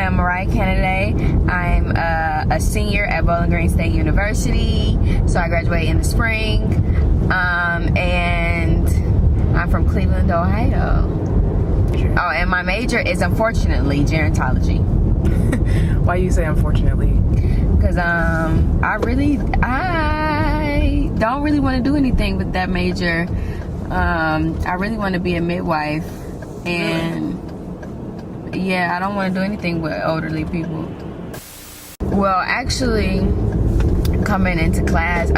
am Mariah Kennedy. I'm a senior at Bowling Green State University, so I graduate in the spring, and I'm from Cleveland, Ohio. Oh, and my major is, unfortunately, gerontology. Why you say unfortunately? Because I don't really want to do anything with that major. I really want to be a midwife, and yeah, I don't want to do anything with elderly people. Well, actually, coming into college,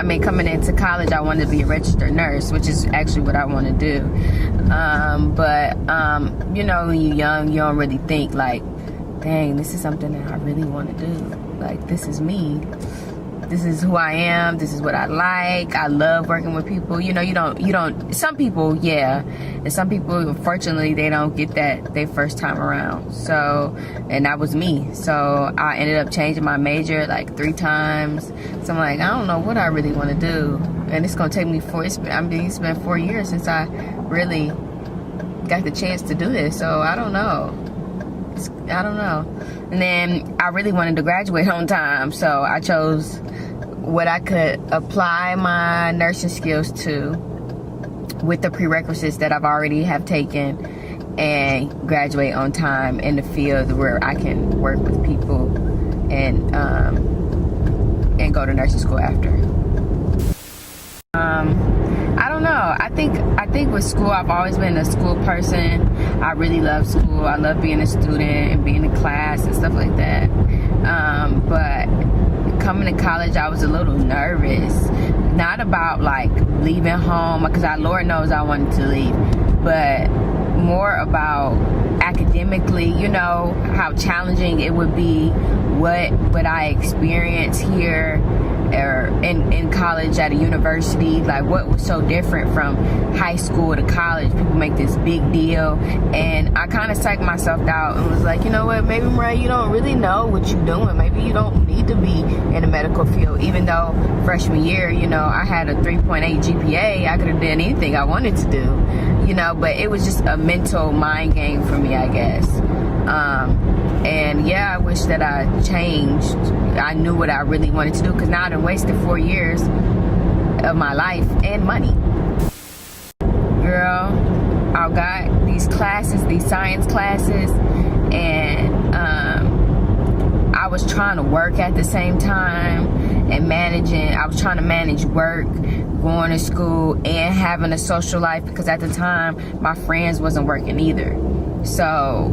I wanted to be a registered nurse, which is actually what I want to do. But you know, when you're young, you don't really think like, dang, this is something that I really want to do. Like, this is me. This is who I am. This is what I like. I love working with people. You know, you don't, some people, yeah. And some people, unfortunately, they don't get that their first time around. So, and that was me. So I ended up changing my major like 3 times. So I'm like, I don't know what I really want to do. And it's going to take me it's been 4 years since I really got the chance to do this. So I don't know. And then I really wanted to graduate on time, so I chose what I could apply my nursing skills to with the prerequisites that I've already have taken, and graduate on time in the field where I can work with people and go to nursing school after. I don't know. I think with school, I've always been a school person. I really love school. I love being a student and being in class and stuff like that. But coming to college, I was a little nervous. Not about like leaving home, because Lord knows I wanted to leave, but more about academically, you know, how challenging it would be. What would I experience here or in college at a university? Like, what was so different from high school to college? People make this big deal, and I kind of psyched myself out and was like, you know what, maybe, Mariah, you don't really know what you're doing. Maybe you don't need to be in the medical field. Even though freshman year, you know, I had a 3.8 GPA, I could have done anything I wanted to do, you know, but it was just a mental mind game for me, I guess. And yeah, I wish that I changed. I knew what I really wanted to do, because now I done wasted 4 years of my life and money. Girl, I got these classes, these science classes, and I was trying to work at the same time and managing. I was trying to manage work, going to school, and having a social life, because at the time my friends wasn't working either. So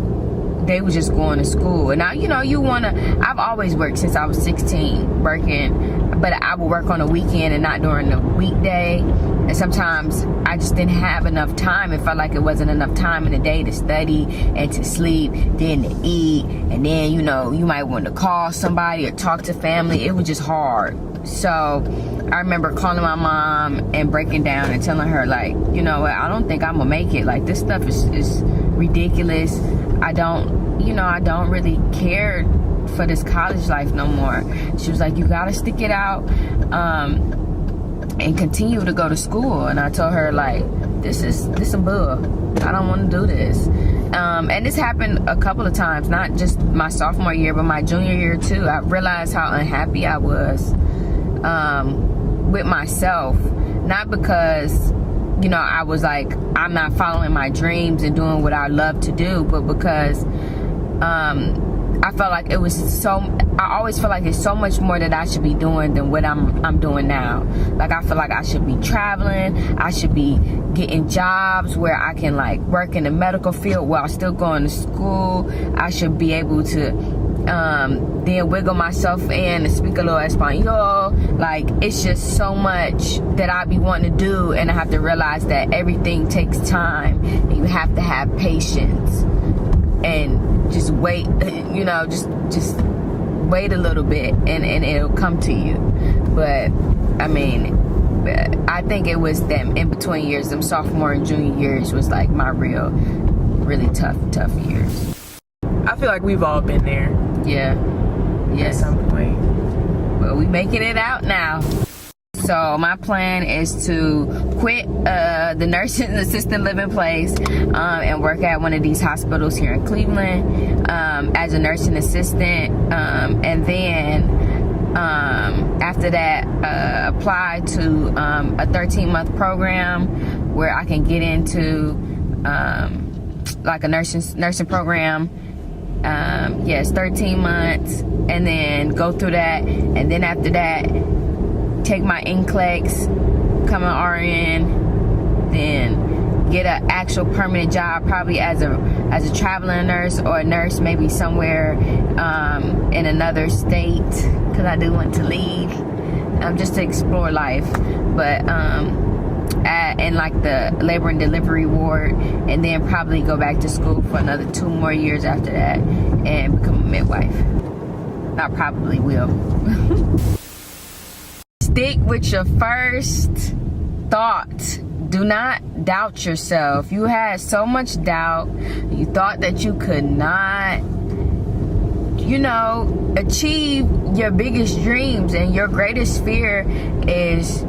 they was just going to school. And now, you know, I've always worked since I was 16, working, but I would work on a weekend and not during the weekday. And sometimes I just didn't have enough time. It felt like it wasn't enough time in the day to study and to sleep, then to eat, and then, you know, you might want to call somebody or talk to family. It was just hard. So I remember calling my mom and breaking down and telling her, like, you know what, I don't think I'm gonna make it. Like, this stuff is ridiculous. I don't really care for this college life no more. She was like, you gotta stick it out and continue to go to school. And I told her, like, this is a bull. I don't want to do this. And this happened a couple of times, not just my sophomore year, but my junior year too. I realized how unhappy I was with myself, not because, you know, I was like, I'm not following my dreams and doing what I love to do, but because I felt like it was I always feel like there's so much more that I should be doing than what I'm doing now. Like, I feel like I should be traveling, I should be getting jobs where I can like work in the medical field while still going to school. I should be able to then wiggle myself in and speak a little Espanol. Like, it's just so much that I be wanting to do, and I have to realize that everything takes time, and you have to have patience and just wait, you know, just wait a little bit and it'll come to you. But I mean, I think it was them in between years, them sophomore and junior years was like my really tough years. I feel like we've all been there. Yeah. Yes. At some point. Well, we making it out now. So my plan is to quit the nursing assistant living place and work at one of these hospitals here in Cleveland as a nursing assistant, and then after that apply to a 13-month program where I can get into like a nursing program. Yes, 13 months, and then go through that, and then after that take my NCLEX, become an RN, then get an actual permanent job, probably as a traveling nurse or a nurse maybe somewhere in another state, because I do want to leave just to explore life, but in like the labor and delivery ward, and then probably go back to school for another 2 more years after that and become a midwife. I probably will. Stick with your first thought. Do not doubt yourself. You had so much doubt. You thought that you could not, achieve your biggest dreams, and your greatest fear is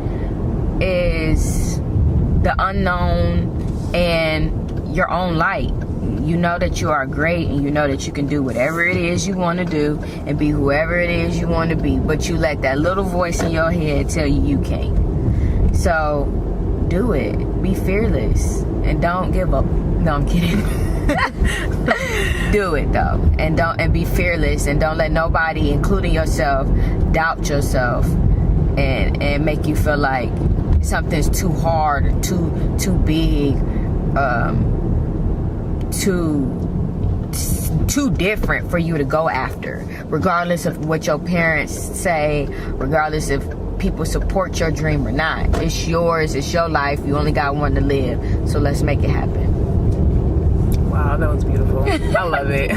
the unknown and your own light. You know that you are great, and you know that you can do whatever it is you want to do and be whoever it is you want to be, but you let that little voice in your head tell you you can't. So do it. Be fearless and don't give up. No, I'm kidding. Do it though, and be fearless, and don't let nobody, including yourself, doubt yourself and make you feel like something's too hard or too big, too different for you to go after, regardless of what your parents say, regardless if people support your dream or not. It's yours, it's your life, you only got one to live, so let's make it happen. Wow, that was beautiful. I love it.